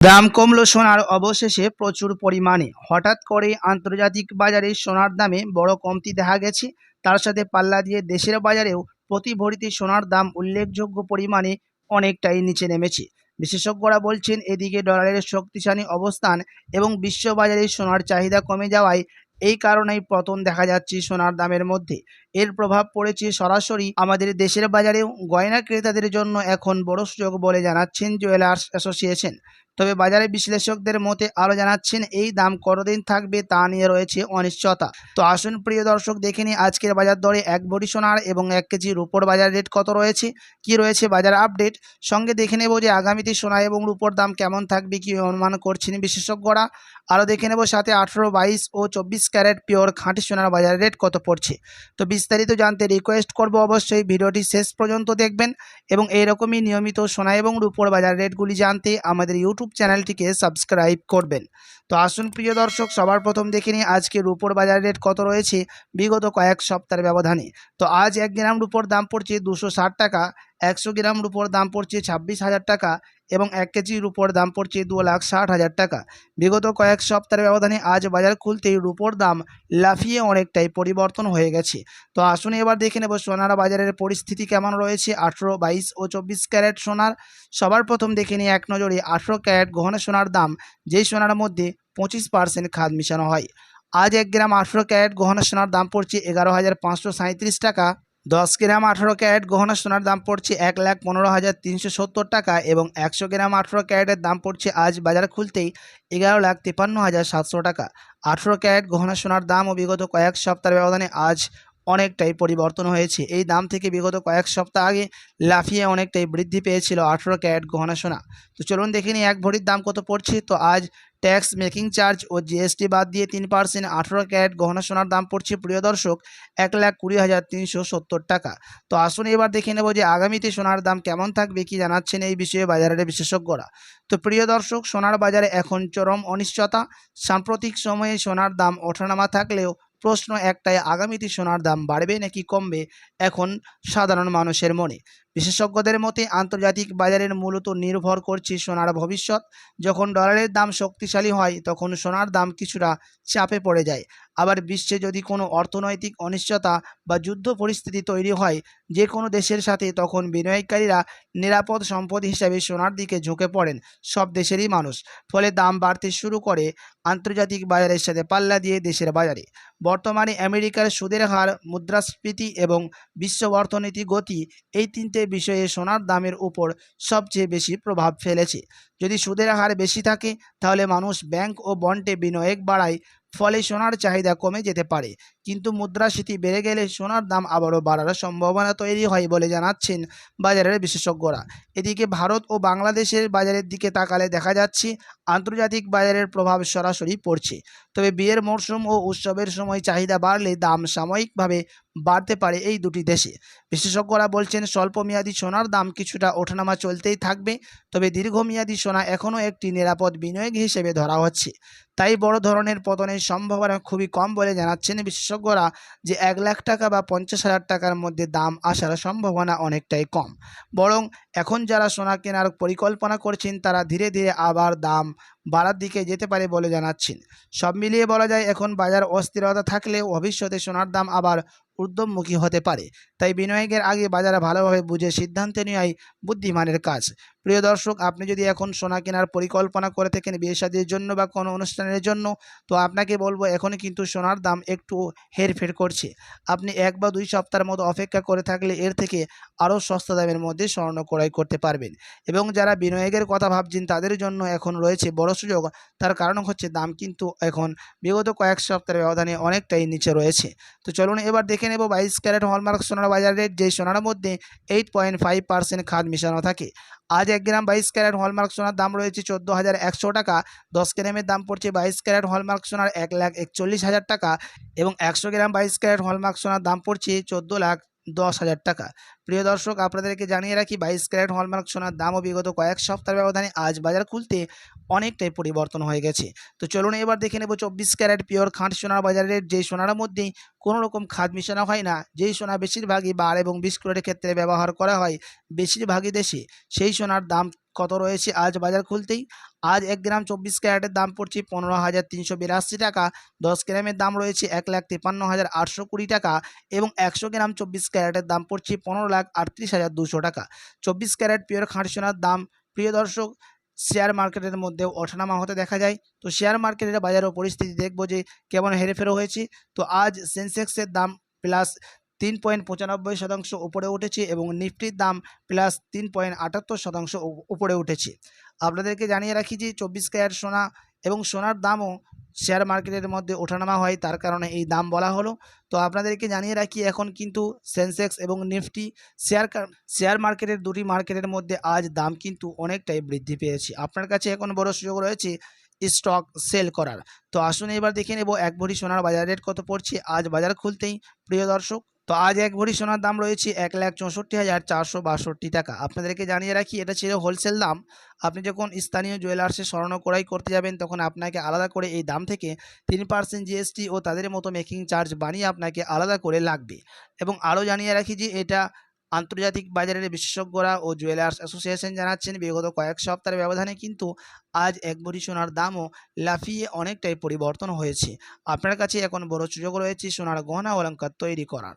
দাম কমলো সোনার অবশেষে প্রচুর পরিমাণে। হঠাৎ করে আন্তর্জাতিক বাজারে সোনার দামে বড় কমতি দেখা গেছে। তার সাথে পাল্লা দিয়ে দেশের বাজারেও প্রতি ভরিতে সোনার দাম উল্লেখযোগ্য পরিমাণে অনেকটাই নিচে নেমেছে। বিশেষজ্ঞরা বলছেন এদিকে ডলারের শক্তিশালী অবস্থান এবং বিশ্ববাজারে সোনার চাহিদা কমে যাওয়ায় এই কারণেই পতন দেখা যাচ্ছে সোনার দামের মধ্যে। এর প্রভাব পড়েছে সরাসরি আমাদের দেশের বাজারেও। গয়না ক্রেতাদের জন্য এখন বড় সুযোগ বলে জানাচ্ছেন জুয়েলার্স অ্যাসোসিয়েশন। তবে বাজারে বিশ্লেষকদের মতে আরও জানাচ্ছেন এই দাম কতদিন থাকবে তা নিয়ে রয়েছে অনিশ্চয়তা। তো আসুন প্রিয় দর্শক, দেখে নিই আজকের বাজার দরে এক ভরি সোনার এবং 1 কেজি রূপোর বাজার রেট কত রয়েছে, কি রয়েছে বাজার আপডেট। সঙ্গে দেখে নেব যে আগামীতে সোনা এবং রূপোর দাম কেমন থাকবে, কি অনুমান করছেন বিশেষজ্ঞরা। আরও দেখে নেব সাথে 18, 22 ও 24 ক্যারেট পিওর খাঁটি সোনার বাজার রেট কত পড়ছে। তো বিস্তারিত জানতে রিকোয়েস্ট করব অবশ্যই ভিডিওটি শেষ পর্যন্ত দেখবেন এবং এইরকমই নিয়মিত সোনা এবং রূপোর বাজার রেটগুলি জানতে আমাদের ইউটিউব চ্যানেলটিকে সাবস্ক্রাইব করবেন। তো আসুন প্রিয় দর্শক, সবার প্রথম দেখে নিই আজকে রূপোর বাজার রেট কত রয়েছে বিগত কয়েক সপ্তাহের ব্যবধানে। তো আজ 1 গ্রাম রূপোর দাম পড়ছে 260 টাকা, 100 গ্রাম রূপোর দাম পড়ছে 26,000 টাকা এবং 1 কেজি রূপোর দাম পড়ছে 2,60,000 টাকা। বিগত কয়েক সপ্তাহের ব্যবধানে আজ বাজার খুলতেই রূপোর দাম লাফিয়ে অনেকটাই পরিবর্তন হয়ে গেছে। তো আসুন এবার দেখে নেব সোনার বাজারের পরিস্থিতি কেমন রয়েছে 18, 22 ও 24 ক্যারেট সোনার। সবার প্রথম দেখে নিই এক নজরে 18 ক্যারেট গহনা সোনার দাম, যেই সোনার মধ্যে 25% খাদ মিশানো হয়। আজ 1 গ্রাম 18 ক্যারেট গহনা সোনার দাম পড়ছে 11,537 টাকা। 10 গ্রাম 18 ক্যারেট গহনা সোনার দাম পড়ছে 1,15,370 টাকা এবং 100 গ্রাম 18 ক্যারেটের দাম পড়ছে আজ বাজার খুলতেই 11,53,700 টাকা। 18 ক্যারেট গহনা সোনার দামও বিগত কয়েক সপ্তাহের ব্যবধানে আজ অনেকটাই পরিবর্তন হয়েছে। এই দাম থেকে বিগত কয়েক সপ্তাহ আগে লাফিয়ে অনেকটাই বৃদ্ধি পেয়েছিল 18 ক্যারেট গহনা সোনা। তো চলুন দেখে নিই এক ভরির দাম কত পড়ছে। তো আজ ট্যাক্স, মেকিং চার্জ ও জিএসটি বাদ দিয়ে 3% 18 ক্যারেট গহনা সোনার দাম পড়ছে প্রিয় দর্শক 1,20,370 টাকা। তো আসুন এবার দেখে নেব যে আগামীতে সোনার দাম কেমন থাকবে, কি জানাচ্ছেন এই বিষয়ে বাজারের বিশেষজ্ঞরা। তো প্রিয় দর্শক, সোনার বাজারে এখন চরম অনিশ্চয়তা। সাম্প্রতিক সময়ে সোনার দাম ওঠানামা থাকলেও প্রশ্ন একটাই, আগামীতে সোনার দাম বাড়বে নাকি কমবে এখন সাধারণ মানুষের মনে। বিশেষজ্ঞদের মতে আন্তর্জাতিক বাজারের মূলত নির্ভর করছে সোনার ভবিষ্যৎ। যখন ডলারের দাম শক্তিশালী হয় তখন সোনার দাম কিছুটা চাপে পড়ে যায়। আবার বিশ্বে যদি কোনো অর্থনৈতিক অনিশ্চয়তা বা যুদ্ধ পরিস্থিতি তৈরি হয় যে কোনো দেশের সাথে, তখন বিনিয়োগকারীরা নিরাপদ সম্পদ হিসাবে সোনার দিকে ঝুঁকে পড়েন সব দেশেরই মানুষ। ফলে দাম বাড়তে শুরু করে আন্তর্জাতিক বাজারের সাথে পাল্লা দিয়ে দেশের বাজারে। বর্তমানে আমেরিকার সুদের হার, মুদ্রাস্ফীতি এবং বিশ্ব অর্থনীতি গতি, এই তিনটে বিষয়ে সোনার দামের উপর সবচেয়ে বেশি প্রভাব ফেলেছে। যদি সুদের হার বেশি থাকে তাহলে মানুষ ব্যাংক ও বন্ডে বিনিয়োগ বাড়ায়, ফলে সোনার চাহিদা কমে যেতে পারে। কিন্তু মুদ্রাস্ফীতি বেড়ে গেলে সোনার দাম আবারও বাড়ার সম্ভাবনা তৈরি হয় বলে জানাচ্ছেন বাজারের বিশেষজ্ঞরা। এদিকে ভারত ও বাংলাদেশের বাজারের দিকে তাকালে দেখা যাচ্ছে আন্তর্জাতিক বাজারের প্রভাব সরাসরি পড়ছে। তবে বিয়ের মরশুম ও উৎসবের সময় চাহিদা বাড়লে দাম সাময়িকভাবে বাড়তে পারে এই দুটি দেশে। বিশেষজ্ঞরা বলছেন স্বল্পমেয়াদী সোনার দাম কিছুটা ওঠানামা চলতেই থাকবে, তবে দীর্ঘমেয়াদী সোনা এখনও একটি নিরাপদ বিনিয়োগ হিসেবে ধরা হচ্ছে। তাই বড় ধরনের পতনের সম্ভাবনা খুবই কম বলে জানাচ্ছেন বিশেষজ্ঞরা, যে 1 লাখ টাকা বা 50,000 টাকার মধ্যে দাম আসার সম্ভাবনা অনেকটাই কম। বরং এখন যারা সোনা কেনার পরিকল্পনা করছেন তারা ধীরে ধীরে আবার দাম বাড়ার দিকে যেতে পারে বলে জানাচ্ছেন। সব মিলিয়ে বলা যায় এখন বাজার অস্থিরতা থাকলেও ভবিষ্যতে সোনার দাম আবার ঊর্ধ্বমুখী হতে পারে। তাই বিনিয়োগের আগে বাজারে ভালোভাবে বুঝে সিদ্ধান্ত নেওয়াই বুদ্ধিমানের কাজ। প্রিয় দর্শক, আপনি যদি এখন সোনা কেনার পরিকল্পনা করে থাকেন বিয়ে শাদীর জন্য বা কোনো অনুষ্ঠানের জন্য, তো আপনাকে বলবো এখন কিন্তু সোনার দাম একটু হেরফের করছে। আপনি 1 বা 2 সপ্তাহের মতো অপেক্ষা করে থাকলে এর থেকে আরও সস্তা দামের মধ্যে স্বর্ণ ক্রয় করতে পারবেন। এবং যারা বিনিয়োগের কথা ভাবছেন তাদের জন্য এখন রয়েছে বড় সুযোগ। তার কারণ হচ্ছে দাম কিন্তু এখন বিগত কয়েক সপ্তাহের ব্যবধানে অনেকটাই নিচে রয়েছে। তো চলুন এবার দেখে নেব 22 ক্যারেট হলমার্ক সোনার বাজার রেট, যেই সোনার মধ্যে 8.5% খাদ মিশানো থাকে। আজ 1 গ্রাম 22 ক্যারেট হলমার্ক সোনার দাম রয়েছে 14,100 টাকা। 10 গ্রামের দাম পড়ছে 22 ক্যারেট হলমার্ক সোনার 1,41,000 টাকা এবং 100 গ্রাম 22 ক্যারেট হলমার্ক সোনার দাম পড়ছে 14,10,000 টাকা। প্রিয় দর্শক, আপনাদেরকে জানিয়ে রাখি 22 ক্যারেট হলমার্ক সোনার দামও বিগত কয়েক সপ্তাহের ব্যবধানে আজ বাজার খুলতে অনেকটাই পরিবর্তন হয়ে গেছে। তো চলুন এবার দেখে নেব 24 ক্যারেট পিওর খাঁটি সোনার বাজারের, যেই সোনার মধ্যেই কোনো রকম খাদ মিশানো হয় না, যেই সোনা বেশিরভাগই 12 এবং 20 ক্যারেটের ক্ষেত্রে ব্যবহার করা হয় বেশিরভাগই দেশে, সেই সোনার দাম কত রয়েছে আজ বাজার খুলতেই। আজ 1 গ্রাম 24 ক্যারেটের দাম পড়ছে 15,382 টাকা, 10 গ্রামের দাম রয়েছে 1,53,820 টাকা এবং 100 গ্রাম 24 ক্যারেটের দাম পড়ছে 15,38,200 টাকা। 24 ক্যারেট পিওর খাঁটি সোনার দাম, প্রিয় দর্শক, শেয়ার মার্কেটের মধ্যেও ওঠানামা হতে দেখা যায়। তো শেয়ার মার্কেটের বাজারের পরিস্থিতি দেখব যে কেমন হেরফের হয়েছে। তো আজ সেন্সেক্সের দাম প্লাস 3.95% উপরে উঠেছে এবং নিফটির দাম প্লাস 3.78% উপরে উঠেছে। আপনাদেরকে জানিয়ে রাখি যে 24 ক্যারেট সোনা এবং সোনার দামও শেয়ার মার্কেটের মধ্যে ওঠানামা হয়, তার কারণে এই দাম বলা হলো। তো আপনাদেরকে জানিয়ে রাখি এখন কিন্তু সেন্সেক্স এবং নিফটি শেয়ার মার্কেটের দুটি মার্কেটের মধ্যে আজ দাম কিন্তু অনেকটাই বৃদ্ধি পেয়েছে। আপনার কাছে এখন বড় সুযোগ রয়েছে স্টক সেল করার। তো আসুন এবার দেখে নেব 1 ভরি সোনার বাজার রেট কত পড়ছে আজ বাজার খুলতেই, প্রিয় দর্শক। তো আজ 1 ভরি সোনার দাম রয়েছে 1,64,462 টাকা। আপনাদেরকে জানিয়ে রাখি এটা ছিল হোলসেল দাম। আপনি যখন স্থানীয় জুয়েলার্সে স্বর্ণ ক্রয় করতে যাবেন তখন আপনাকে আলাদা করে এই দাম থেকে 3% জিএসটি ও তাদের মতো মেকিং চার্জ বানিয়ে আপনাকে আলাদা করে লাগবে। এবং আরও জানিয়ে রাখি যে এটা আন্তর্জাতিক বাজারের বিশেষজ্ঞরা ও জুয়েলার্স অ্যাসোসিয়েশন জানাচ্ছেন বিগত কয়েক সপ্তাহের ব্যবধানে কিন্তু আজ 1 ভরি সোনার দামও লাফিয়ে অনেকটাই পরিবর্তন হয়েছে। আপনার কাছে এখন বড় সুযোগ রয়েছে সোনার গহনা অলংকার তৈরি করার।